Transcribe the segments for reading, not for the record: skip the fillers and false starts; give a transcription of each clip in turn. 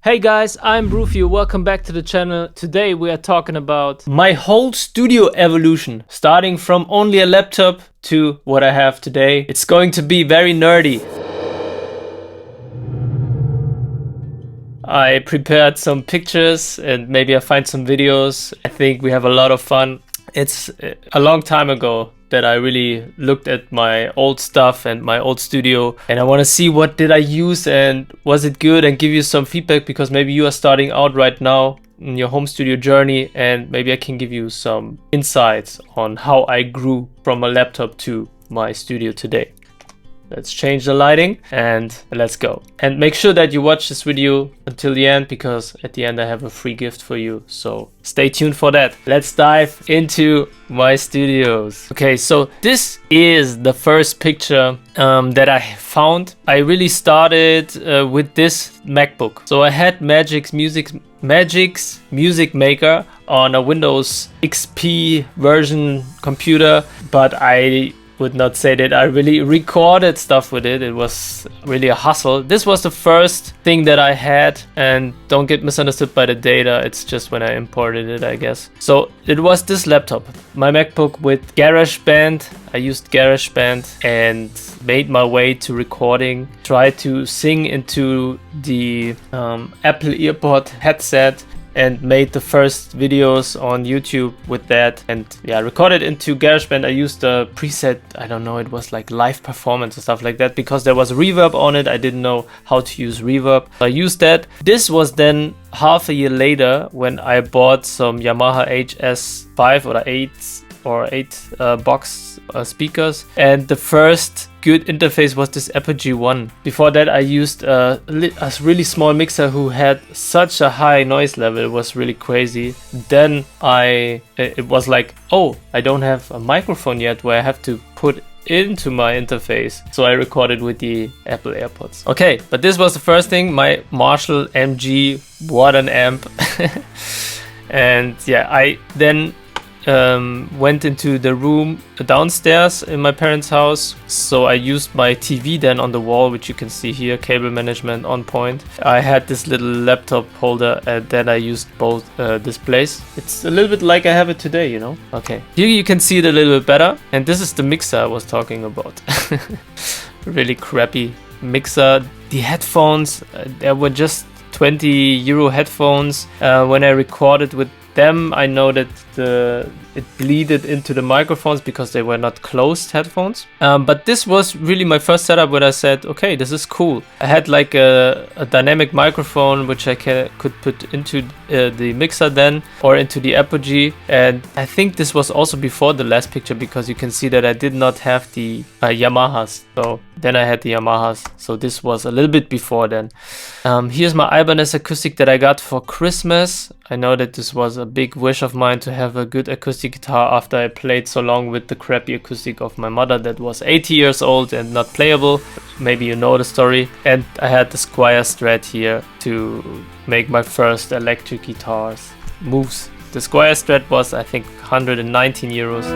Hey guys, I'm Brufio, welcome back to the channel. Today we are talking about my whole studio evolution, starting from only a laptop to what I have today. It's going to be very nerdy. I prepared some pictures and maybe I find some videos. I think we have a lot of fun. It's a long time ago that I really looked at my old stuff and my old studio, and I want to see what did I use and was it good, and give you some feedback because maybe you are starting out right now in your home studio journey, and maybe I can give you some insights on how I grew from a laptop to my studio today. Let's change the lighting and let's go. And make sure that you watch this video until the end, because at the end I have a free gift for you. So stay tuned for that. Let's dive into my studios. Okay, so this is the first picture that I found. I really started with this MacBook. So I had Magic's Music Maker on a Windows XP version computer, but I would not say that I really recorded stuff with it. It was really a hustle. This was the first thing that I had, and don't get misunderstood by the data. It's just when I imported it, I guess. So it was this laptop, my MacBook with GarageBand. I used GarageBand and made my way to recording. Tried to sing into the Apple EarPod headset and made the first videos on YouTube with that, and yeah, recorded into GarageBand. I used a preset, I don't know, it was like live performance and stuff like that, because there was reverb on it. I didn't know how to use reverb, so I used that. This was then half a year later when I bought some Yamaha HS5 or 8 box speakers, and the first good interface was this Apogee One. Before that I used a really small mixer who had such a high noise level. It was really crazy. Then it was like, oh, I don't have a microphone yet where I have to put into my interface, so I recorded with the Apple AirPods. Okay, but this was the first thing, my Marshall MG, what an amp. And yeah, I then went into the room downstairs in my parents' house. So I used my TV then on the wall, which you can see here, cable management on point. I had this little laptop holder, and then I used both displays. It's a little bit like I have it today, you know? Okay, here you can see it a little bit better. And this is the mixer I was talking about. Really crappy mixer. The headphones, there were just 20 euro headphones. When I recorded with them, I know that it bleeded into the microphones because they were not closed headphones. But this was really my first setup where I said, okay, this is cool. I had like a dynamic microphone which I could put into the mixer then, or into the Apogee. And I think this was also before the last picture, because you can see that I did not have the Yamahas. So then I had the Yamahas. So this was a little bit before then. Here's my Ibanez acoustic that I got for Christmas. I know that this was a big wish of mine to have a good acoustic guitar after I played so long with the crappy acoustic of my mother that was 80 years old and not playable. Maybe you know the story. And I had the Squier Strat here to make my first electric guitars moves. The Squier Strat was, I think, 119 euros.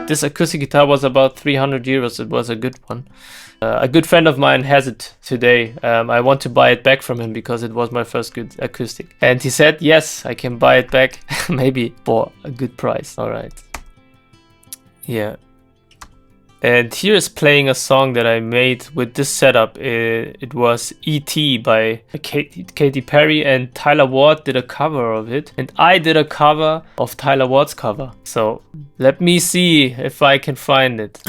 This acoustic guitar was about 300 euros. It was a good one. A good friend of mine has it today. I want to buy it back from him because it was my first good acoustic. And he said, yes, I can buy it back, maybe for a good price. All right. Yeah. And here is playing a song that I made with this setup. It was E.T. by Katy Perry, and Tyler Ward did a cover of it. And I did a cover of Tyler Ward's cover. So let me see if I can find it.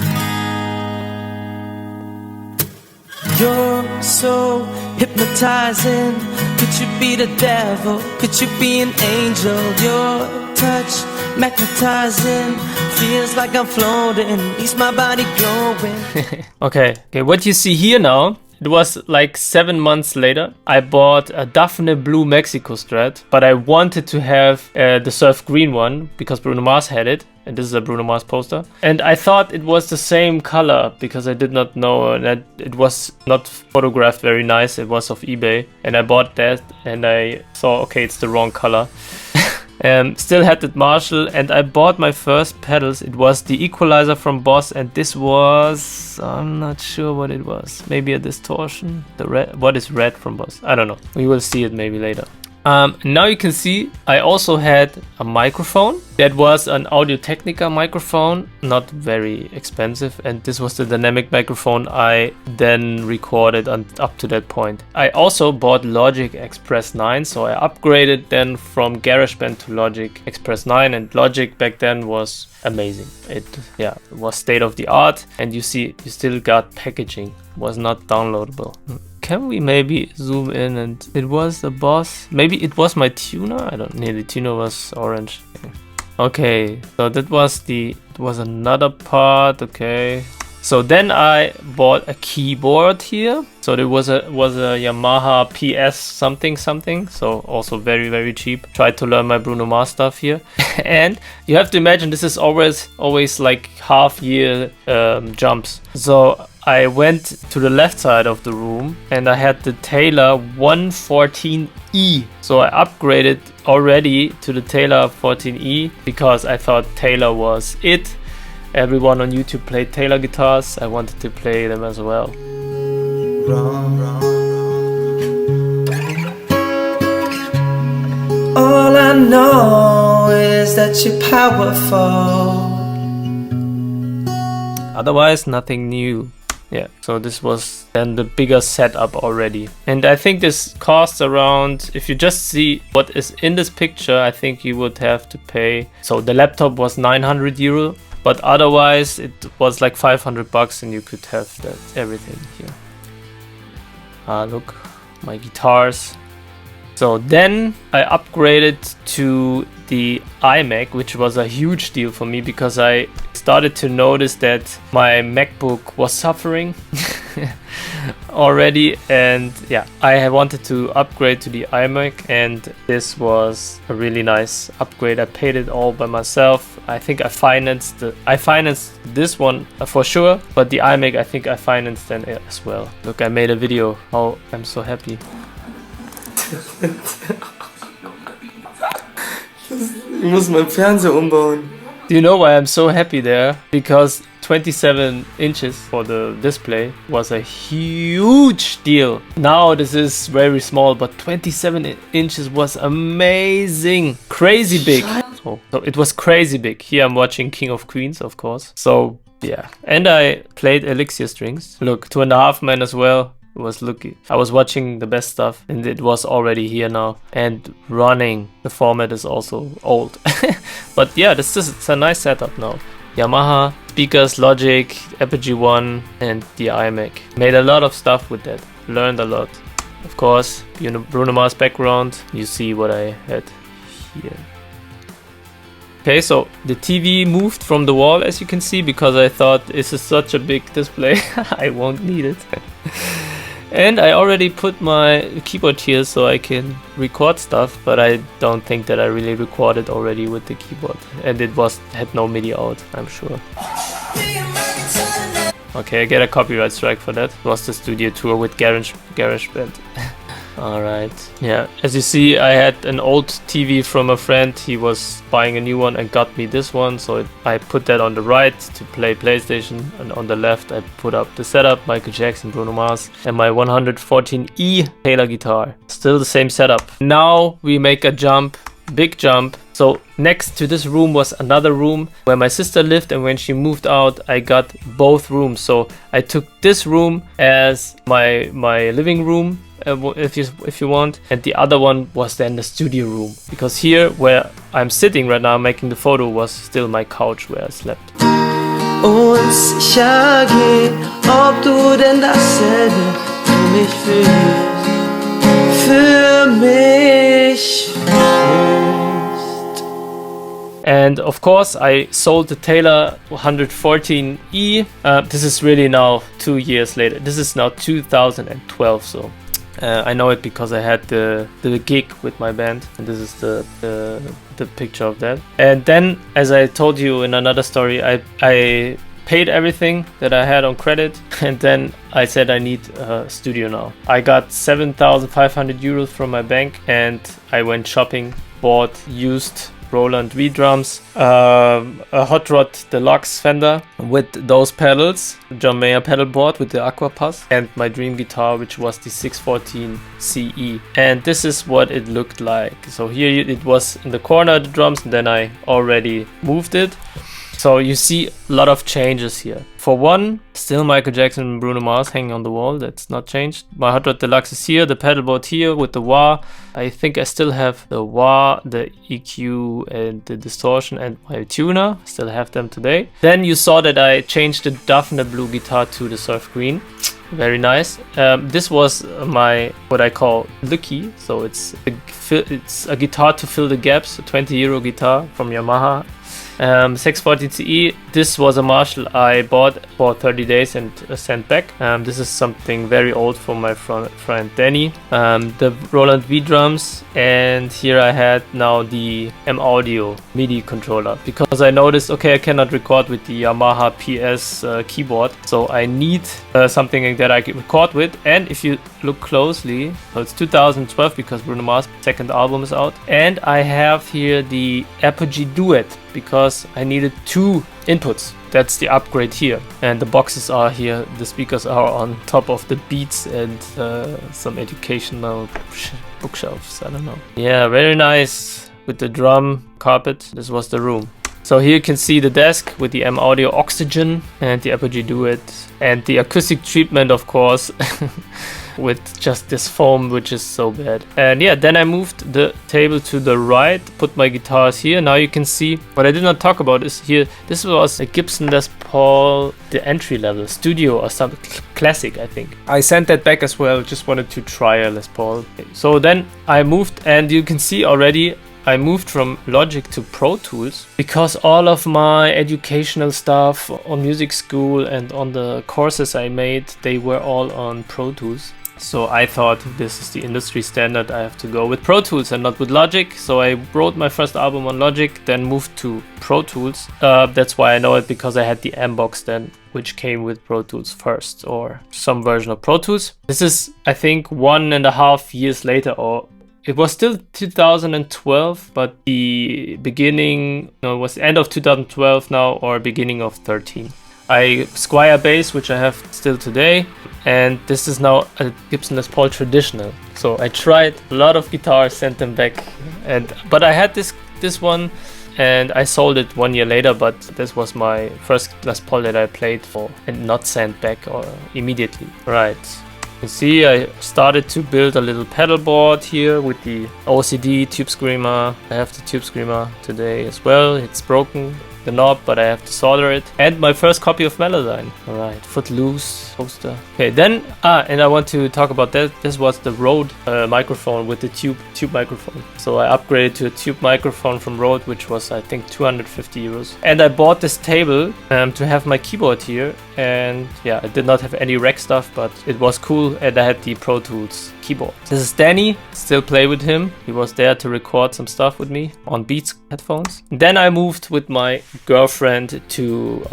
You're so hypnotizing. Could you be the devil? Could you be an angel? Your touch magnetizing. Feels like I'm floating. Leaves my body glowing. Okay, what you see here now, it was like 7 months later. I bought a Daphne Blue Mexico Strat, but I wanted to have the Surf Green one because Bruno Mars had it. And this is a Bruno Mars poster. And I thought it was the same color because I did not know that it was not photographed very nice. It was off eBay. And I bought that and I saw, okay, it's the wrong color. Still had that Marshall, and I bought my first pedals. It was the equalizer from Boss, and this was, I'm not sure what it was. Maybe a distortion. The red, what is red from Boss? I don't know. We will see it maybe later. Now you can see I also had a microphone. That was an Audio-Technica microphone, not very expensive, and this was the dynamic microphone I then recorded up to that point. I also bought Logic Express 9, so I upgraded then from GarageBand to Logic Express 9, and Logic back then was amazing. It was state of the art, and you see you still got packaging. It was not downloadable. Can we maybe zoom in? And it was the Boss. Maybe it was my tuner. I don't know. The tuner was orange. Okay, so that was another part. Okay, so then I bought a keyboard here. So there was a Yamaha PS something. So also very, very cheap. Tried to learn my Bruno Mars stuff here. And you have to imagine this is always like half year jumps. So I went to the left side of the room and I had the Taylor 114E. So I upgraded already to the Taylor 14E because I thought Taylor was it. Everyone on YouTube played Taylor guitars. I wanted to play them as well. All I know is that you're powerful. Otherwise, nothing new. Yeah, so this was then the bigger setup already. And I think this costs around, if you just see what is in this picture, I think you would have to pay. So the laptop was 900 euro, but otherwise it was like 500 bucks and you could have everything here. Look, my guitars. So then I upgraded to the iMac, which was a huge deal for me because I started to notice that my MacBook was suffering already, and yeah, I wanted to upgrade to the iMac, and this was a really nice upgrade. I paid it all by myself. I think I financed this one for sure, but the iMac I think I financed then as well. Look, I made a video. Oh, I'm so happy. Ich muss meinen Fernseher umbauen. Do you know why I'm so happy there? Because 27 inches for the display was a huge deal. Now this is very small, but 27 inches was amazing. Crazy big. So it was crazy big. Here I'm watching King of Queens, of course. So yeah. And I played Elixir strings. Look, 2.5 Man as well. I was watching the best stuff and it was already here now and running. The format is also old. But yeah, it's a nice setup now. Yamaha, speakers, Logic, Apogee 1 and the iMac. Made a lot of stuff with that. Learned a lot. Of course, Bruno Mars background. You see what I had here. Okay, so the TV moved from the wall, as you can see, because I thought this is such a big display. I won't need it. And I already put my keyboard here so I can record stuff, but I don't think that I really recorded already with the keyboard. And it had no MIDI out, I'm sure. Okay, I get a copyright strike for that. It was the studio tour with GarageBand. Alright, yeah, as you see, I had an old TV from a friend. He was buying a new one and got me this one, so I put that on the right to play PlayStation, and on the left I put up the setup, Michael Jackson, Bruno Mars, and my 114E Taylor guitar. Still the same setup. Now we make a jump, big jump. So next to this room was another room where my sister lived, and when she moved out I got both rooms. So I took this room as my living room, if you want, and the other one was then the studio room, because here where I'm sitting right now making the photo was still my couch where I slept. Unsicher geht, ob du denn dasselbe für mich fühlst, für mich fühlst. And of course I sold the Taylor 114E. This is really now 2 years later. This is now 2012, so I know it because I had the gig with my band, and this is the picture of that. And then, as I told you in another story, I paid everything that I had on credit, and then I said I need a studio now. I got 7,500 euros from my bank, and I went shopping bought used Roland V drums, a Hot Rod Deluxe Fender with those pedals, John Mayer pedal board with the Aqua Pass, and my dream guitar, which was the 614 CE. And this is what it looked like. So here it was in the corner of the drums, and then I already moved it. So you see a lot of changes here. For one, still Michael Jackson and Bruno Mars hanging on the wall. That's not changed. My Hot Rod Deluxe is here. The pedal board here with the wah. I think I still have the wah, the EQ and the distortion and my tuner. Still have them today. Then you saw that I changed the Daphne Blue guitar to the Surf Green. Very nice. This was my, what I call Lucky. So it's a guitar to fill the gaps. A 20 euro guitar from Yamaha. 640 CE. This was a Marshall I bought for 30 days and sent back. This is something very old from my friend Danny. The Roland V drums, and here I had now the M Audio MIDI controller, because I noticed, okay, I cannot record with the Yamaha PS keyboard, so I need something that I can record with. And if you look closely, so it's 2012 because Bruno Mars' second album is out, and I have here the Apogee Duet, because I needed 2 inputs. That's the upgrade here, and the boxes are here. The speakers are on top of the Beats and some educational bookshelves. I don't know. Yeah, very nice with the drum carpet. This was the room. So here you can see the desk with the M Audio Oxygen and the Apogee Duet, and the acoustic treatment, of course, with just this foam, which is so bad. And yeah, then I moved the table to the right, put my guitars here. Now you can see what I did not talk about is here. This was a Gibson Les Paul, the entry level studio or some classic, I think. I sent that back as well. Just wanted to try a Les Paul. So then I moved, and you can see already I moved from Logic to Pro Tools, because all of my educational stuff on music school and on the courses I made, they were all on Pro Tools. So I thought, this is the industry standard, I have to go with Pro Tools and not with Logic. So I wrote my first album on Logic, then moved to Pro Tools. That's why I know it, because I had the M-Box then, which came with Pro Tools first, or some version of Pro Tools. This is, I think, 1.5 years later, or it was still 2012, but the beginning, no, it was the end of 2012 now, or beginning of 13. I Squier bass, which I have still today, and this is now a Gibson Les Paul traditional. So I tried a lot of guitars, sent them back, but I had this one, and I sold it 1 year later. But this was my first Les Paul that I played for and not sent back or immediately. Right. You see, I started to build a little pedal board here with the OCD Tube Screamer. I have the Tube Screamer today as well. It's broken, the knob, but I have to solder it. And my first copy of Melodyne. Alright, Footloose poster. Okay, then, and I want to talk about that. This was the Rode microphone with the tube microphone. So I upgraded to a tube microphone from Rode, which was, I think, 250 euros. And I bought this table to have my keyboard here. And yeah, I did not have any rack stuff, but it was cool, and I had the Pro Tools keyboard. This is Danny, still play with him. He was there to record some stuff with me on Beats headphones. And then I moved with my girlfriend to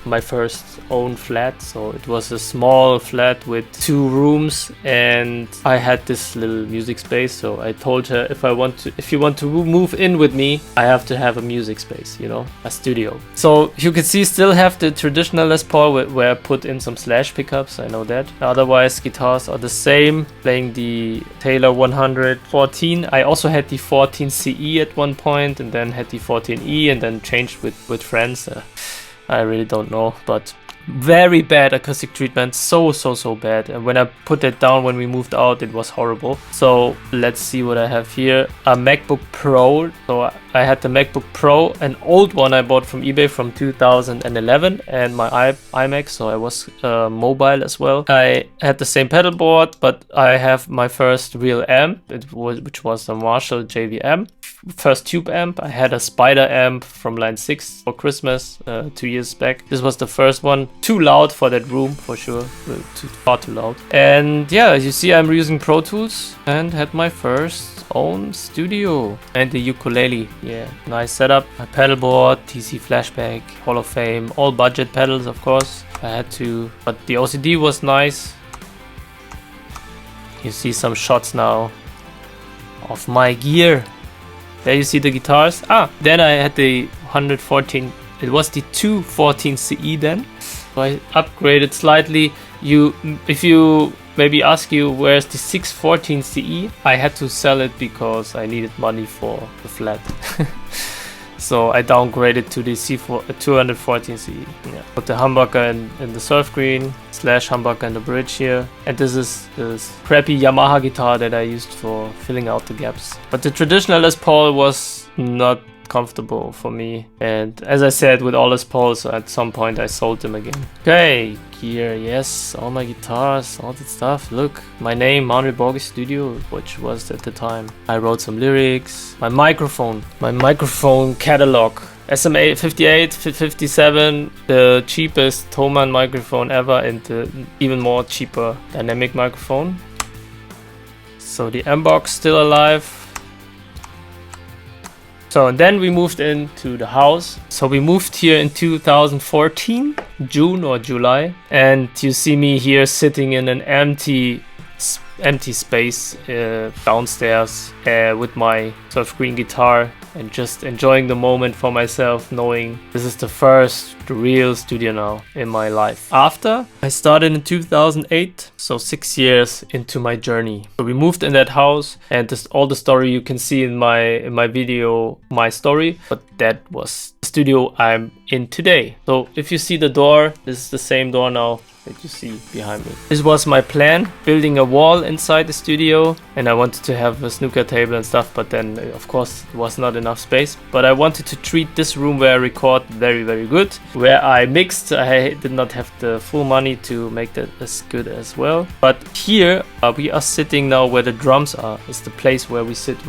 my first own flat. So it was a small flat with 2 rooms, and I had this little music space. So I told her, if you want to move in with me, I have to have a music space, you know, a studio. So you can see, still have the traditional Les Paul where I put in some slash pickups, I know that. Otherwise, guitars are the same, playing the Taylor 114. I also had the 14 CE at one point, and then had the 14E, and then changed with friends. I really don't know, but very bad acoustic treatment, so bad. And when I put that down when we moved out, it was horrible. So let's see what I have here. A MacBook Pro. So I had the MacBook Pro, an old one I bought from eBay from 2011, and my iMac, so I was mobile as well. I had the same pedal board, but I have my first real amp, which was a Marshall JVM. First tube amp. I had a Spider amp from Line 6 for Christmas 2 years back. This was the first one. Too loud for that room, for sure. Far too loud. And yeah, as you see, I'm using Pro Tools, and had my first own studio. And the ukulele. Yeah, nice setup. My pedal board, TC Flashback, Hall of Fame. All budget pedals, of course. I had to, but the OCD was nice. You see some shots now of my gear. There you see the guitars. Then I had the 114. It was the 214 CE then. So I upgraded slightly. If you maybe ask you where's the 614 CE, I had to sell it because I needed money for the flat. So I downgraded to the 214 CE. Yeah. Put the humbucker in the surf green / humbucker in the bridge here. And this is this crappy Yamaha guitar that I used for filling out the gaps. But the traditional Les Paul was not comfortable for me. And as I said, with all Les Pauls, at some point I sold them again. Okay, gear, yes, all my guitars, all that stuff. Look, my name, Manuel Borges Studio, which was at the time. I wrote some lyrics. My microphone catalog. SMA 58, 57, the cheapest Thomann microphone ever, and the even more cheaper dynamic microphone. So the M-Box still alive. So then we moved into the house. So we moved here in 2014, June or July. And you see me here sitting in an empty space downstairs with my surf green guitar and just enjoying the moment for myself, knowing this is the real studio now in my life. After I started in 2008, so 6 years into my journey. So we moved in that house, and all the story you can see in my video, my story, but that was the studio I'm in today. So if you see the door, this is the same door now that you see behind me. This was my plan, building a wall inside the studio, and I wanted to have a snooker table and stuff, but then of course it was not enough space. But I wanted to treat this room where I record very, very good. Where I mixed, I did not have the full money to make that as good as well. But here we are sitting now where the drums are. It's the place where I sit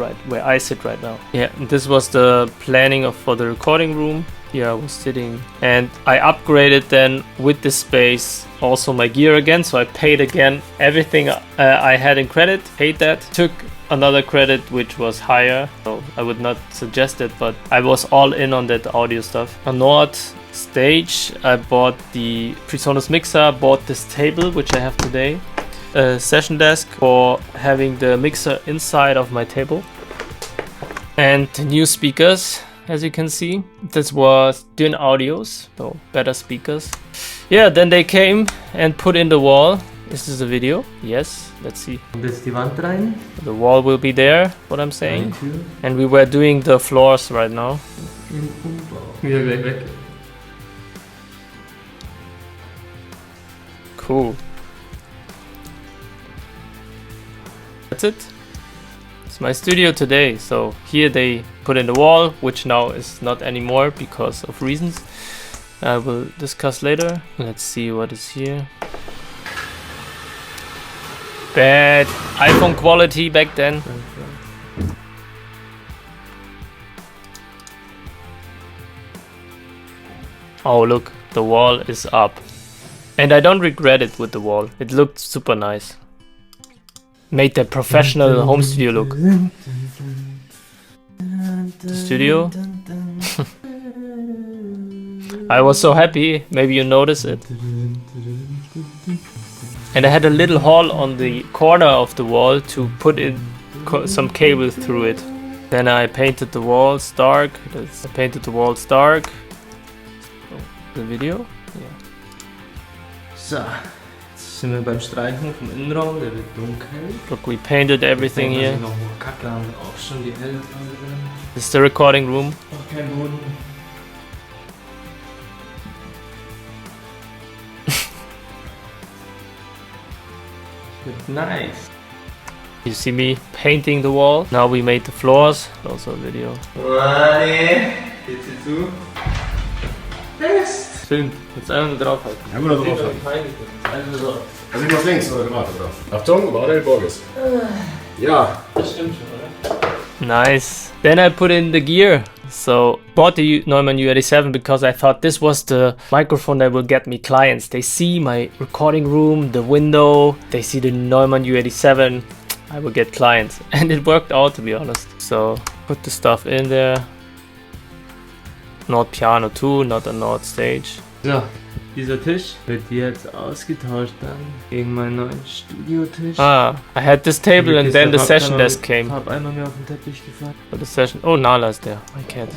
right now. Yeah, and this was the planning for the recording room. Here I was sitting, and I upgraded then with this space also my gear again. So I paid again everything I had in credit, paid that, took another credit which was higher. So I would not suggest it, but I was all in on that audio stuff. A Nord stage, I bought the PreSonus mixer, bought this table which I have today, a session desk for having the mixer inside of my table, and new speakers. As you can see, this was Dyn Audios, so better speakers. Yeah, then they came and put in the wall. Is this a video? Yes, let's see. This die Wand rein. The wall will be there, what I'm saying. And we were doing the floors right now. Wieder gleich weg. Cool. That's it. It's my studio today. So here they put in the wall, which now is not anymore because of reasons I will discuss later. Let's see what is here. Bad iPhone quality back then. Oh look, the wall is up. And I don't regret it with the wall. It looked super nice. Made that professional home studio look. The studio. I was so happy, maybe you notice it. And I had a little hole on the corner of the wall to put in some cable through it. Then I painted the walls dark. I painted the walls dark. The video? Yeah. So, jetzt sind wir beim Streichen vom Innenraum, der wird dunkel. Look, we painted everything here. Noch mal Kacke haben wir auch schon die hell drin. This is the recording room. Noch kein Boden. Nice. You see me painting the wall. Now we made the floors. Also a video. Nee. Geht's hier zu? Best. Stimmt. Jetzt einmal draufhalten. Einmal da draufhalten. Also so. Also ich mach links oder warte drauf. Achtung, Manuel Borges. Ja. Das stimmt schon, oder? Nice. Then I put in the gear. So bought the Neumann U87 because I thought this was the microphone that will get me clients. They see my recording room, the window, they see the Neumann U87. I will get clients. And it worked out, to be honest. So put the stuff in there. Nord piano too, not a Nord stage. So, Dieser Tisch wird jetzt ausgetauscht dann gegen meinen neuen Studiotisch. Ah, I had this table and then the session desk came. Ich hab einmal mir auf den Teppich gefallen. For the session. Oh, Nala is there. My cat.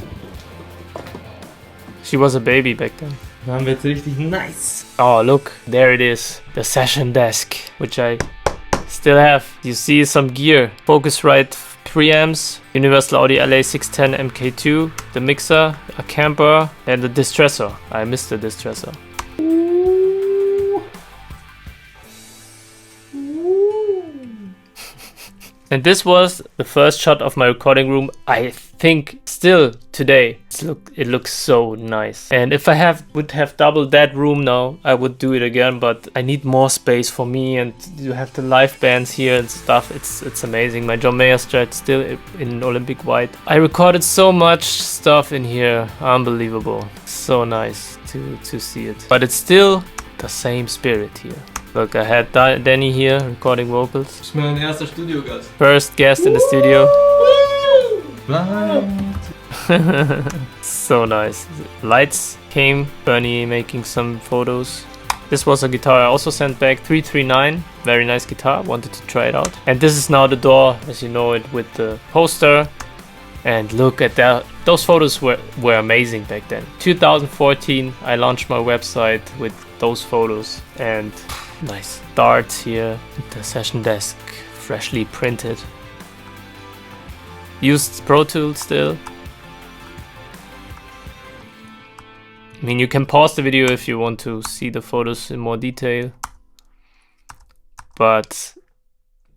She was a baby back then. Da haben wir jetzt richtig nice. Oh, look, there it is. The session desk, which I still have. You see some gear. Focusrite preamps, Universal Audio LA610 MK2, the mixer, a camper, and the distressor. I missed the distressor. And this was the first shot of my recording room. I think still today it looks so nice. And if I would have doubled that room now, I would do it again, but I need more space for me, and you have the live bands here and stuff. It's amazing. My John Mayer Strat still in Olympic white. I recorded so much stuff in here. Unbelievable. So nice to see it. But it's still the same spirit here. Look, I had Danny here recording vocals. Das ist mein erster Studiogast. First guest in the studio. So nice. Lights came, Bernie making some photos. This was a guitar I also sent back, 339. Very nice guitar, wanted to try it out. And this is now the door, as you know it, with the poster. And look at that. Those photos were amazing back then. 2014, I launched my website with those photos. And nice darts here. The session desk, freshly printed. Used Pro Tools still. I mean, you can pause the video if you want to see the photos in more detail. But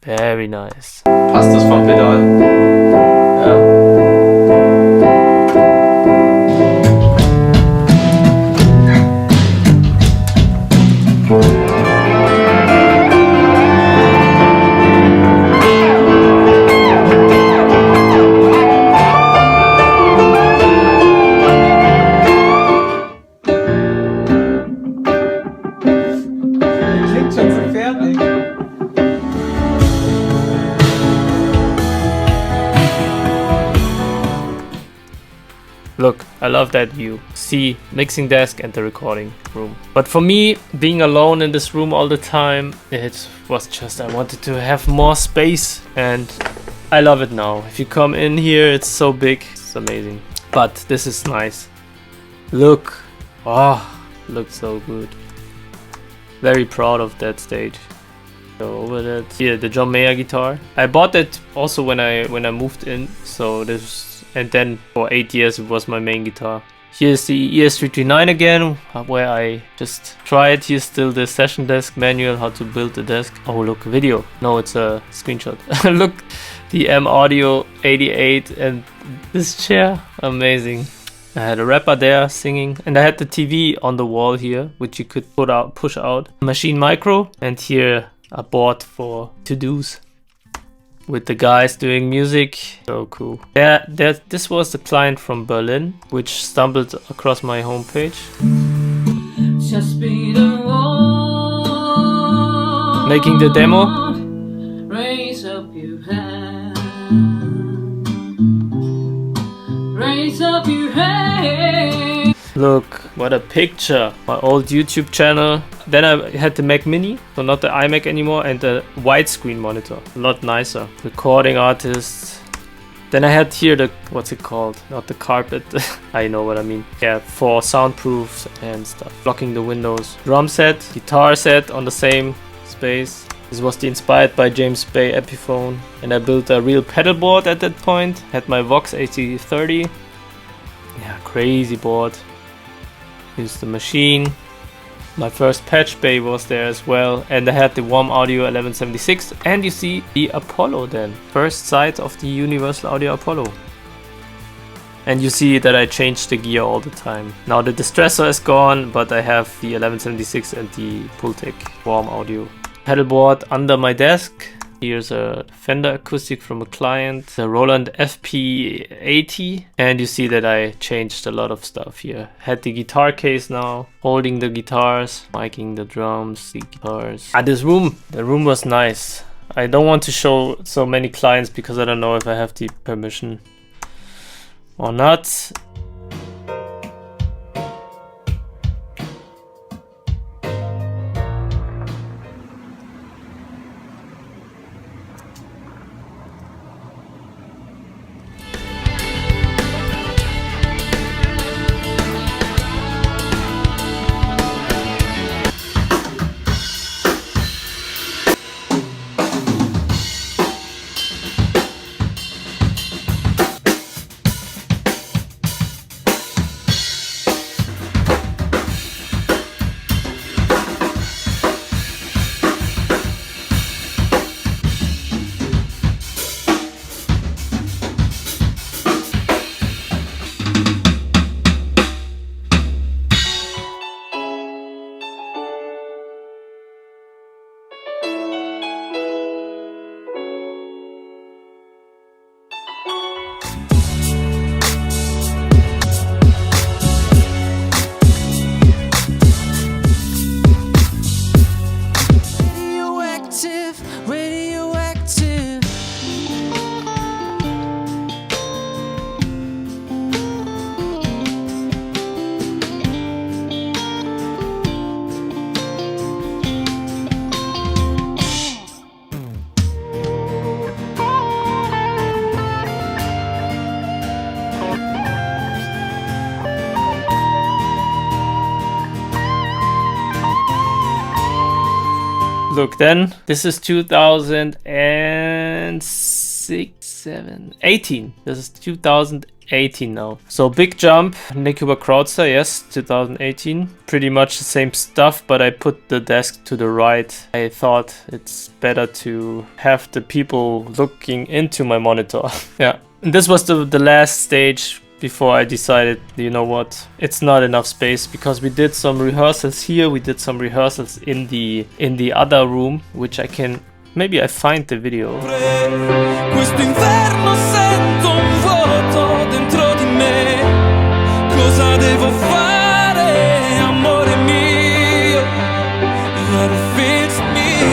very nice. Passt das vom Pedal? Ja. Look, I love that view. See, mixing desk and the recording room. But for me, being alone in this room all the time, it was just, I wanted to have more space, and I love it now. If you come in here, it's so big, it's amazing. But this is nice. Look, oh, looks so good. Very proud of that stage. So over that, here, the John Mayer guitar. I bought that also when I moved in, so this. And then for 8 years it was my main guitar. Here's the ES339 again, where I just tried. Here's still the session desk manual, how to build the desk. Oh look, video. No, it's a screenshot. Look, the M Audio 88 and this chair, amazing. I had a rapper there singing, and I had the TV on the wall here, which you could push out. Machine Micro, and here a board for to-dos. With the guys doing music. So cool. Yeah, this was the client from Berlin, which stumbled across my homepage. Just be the one. Making the demo. Raise up your hand. Raise up your hand. Look, what a picture. My old YouTube channel. Then I had the Mac Mini, so not the iMac anymore, and the widescreen monitor. A lot nicer. Recording artists. Then I had here the, what's it called? Not the carpet. I know what I mean. Yeah, for soundproofs and stuff. Blocking the windows. Drum set, guitar set on the same space. This was inspired by James Bay Epiphone. And I built a real pedal board at that point. Had my Vox 8030. Yeah, crazy board. Here's the machine. My first patch bay was there as well, and I had the Warm Audio 1176, and you see the Apollo then. First sight of the Universal Audio Apollo. And you see that I changed the gear all the time. Now the distressor is gone, but I have the 1176 and the Pultec Warm Audio. Pedalboard under my desk. Here's a Fender acoustic from a client, the Roland FP80, and you see that I changed a lot of stuff here. Had the guitar case now, holding the guitars, miking the drums, the guitars. The room was nice. I don't want to show so many clients because I don't know if I have the permission or not. Look, then this is 2018. This is 2018 now. So big jump. Nick Huber Crowdster, yes, 2018. Pretty much the same stuff, but I put the desk to the right. I thought it's better to have the people looking into my monitor. Yeah, and this was the last stage before I decided, you know what, it's not enough space, because we did some rehearsals here, we did some rehearsals in the other room, which I can, maybe I find the video. Questo inverno sento un vuoto dentro di me. Cosa devo fare, amore mio? Ieri fix me,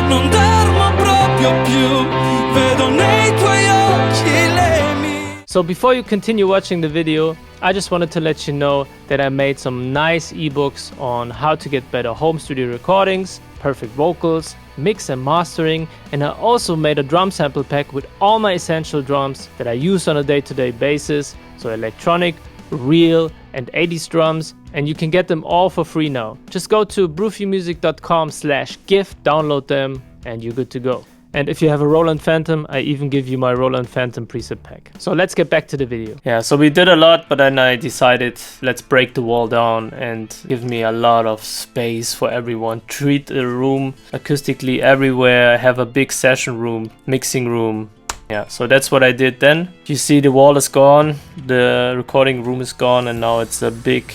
non dormo proprio più. Vedo nei tuoi occhi le mie. So before you continue watching the video, I just wanted to let you know that I made some nice ebooks on how to get better home studio recordings, perfect vocals, mix and mastering, and I also made a drum sample pack with all my essential drums that I use on a day-to-day basis, so electronic, real, and 80s drums, and you can get them all for free now. Just go to brufiomusic.com/gift, download them, and you're good to go. And if you have a Roland Phantom, I even give you my Roland Phantom preset pack. So let's get back to the video. Yeah, so we did a lot, but then I decided, let's break the wall down and give me a lot of space for everyone. Treat the room acoustically everywhere. Have a big session room, mixing room. Yeah, so that's what I did then. You see the wall is gone, the recording room is gone, and now it's a big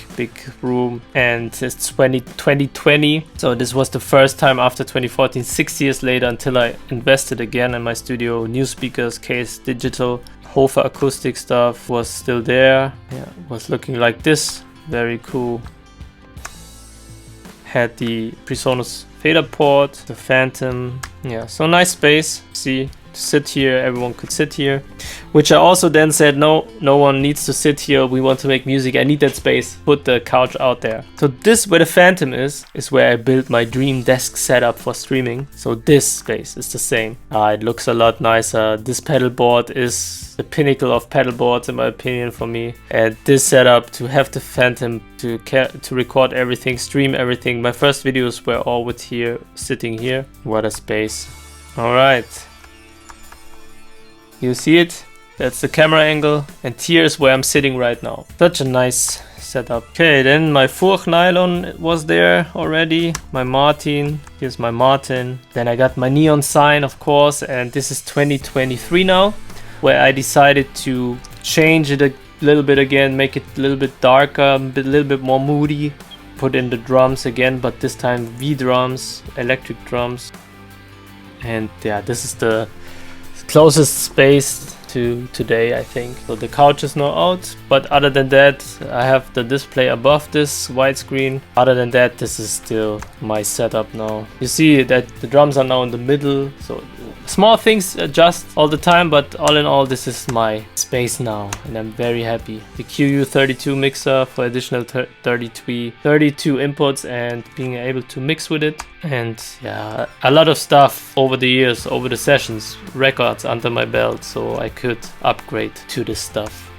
room, and it's 2020. So this was the first time after 2014, 6 years later, until I invested again in my studio. New speakers, case, digital, Hofer acoustic stuff was still there. Yeah, it was looking like this, very cool. Had the PreSonus fader port, the Phantom. Yeah, so nice space, see. Sit here, everyone could sit here, which I also then said, no one needs to sit here, we want to make music, I need that space, put the couch out there. So this, where the Phantom is where I built my dream desk setup for streaming. So this space is the same. It looks a lot nicer. This pedal board is the pinnacle of pedal boards in my opinion for me. And this setup, to have the Phantom to record everything, stream everything. My first videos were all with here, sitting here. What a space. All right. You see it? That's the camera angle, and here's where I'm sitting right now. Such a nice setup. Okay, then my Furch nylon was there already. My Martin, here's my Martin. Then I got my neon sign, of course, and this is 2023 now, where I decided to change it a little bit again, make it a little bit darker, a little bit more moody. Put in the drums again, but this time V drums, electric drums. And yeah, this is the closest space to today, I think. So the couch is now out, but other than that, I have the display above this widescreen. Other than that, this is still my setup now. You see that the drums are now in the middle, so small things adjust all the time, but all in all, this is my space now, and I'm very happy. The QU32 mixer for additional 32 inputs and being able to mix with it. And yeah, a lot of stuff over the years, over the sessions, records under my belt, so I could upgrade to this stuff.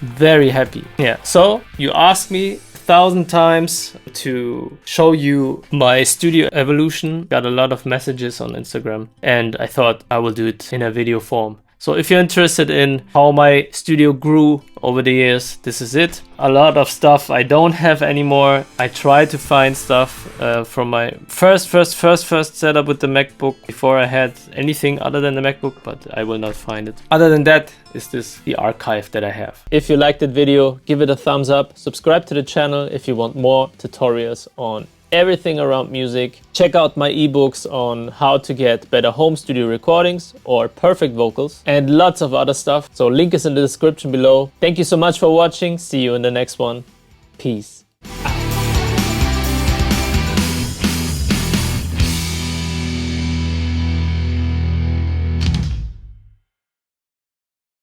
Very happy. Yeah, so you asked me 1,000 times to show you my studio evolution. Got a lot of messages on Instagram, and I thought I will do it in a video form. So if you're interested in how my studio grew over the years, this is it. A lot of stuff I don't have anymore. I try to find stuff from my first setup with the MacBook before I had anything other than the MacBook, but I will not find it. Other than that, is this the archive that I have. If you liked that video, give it a thumbs up. Subscribe to the channel if you want more tutorials on everything around music. Check out my ebooks on how to get better home studio recordings or perfect vocals, and lots of other stuff. So link is in the description below. Thank you so much for watching. See you in the next one. Peace.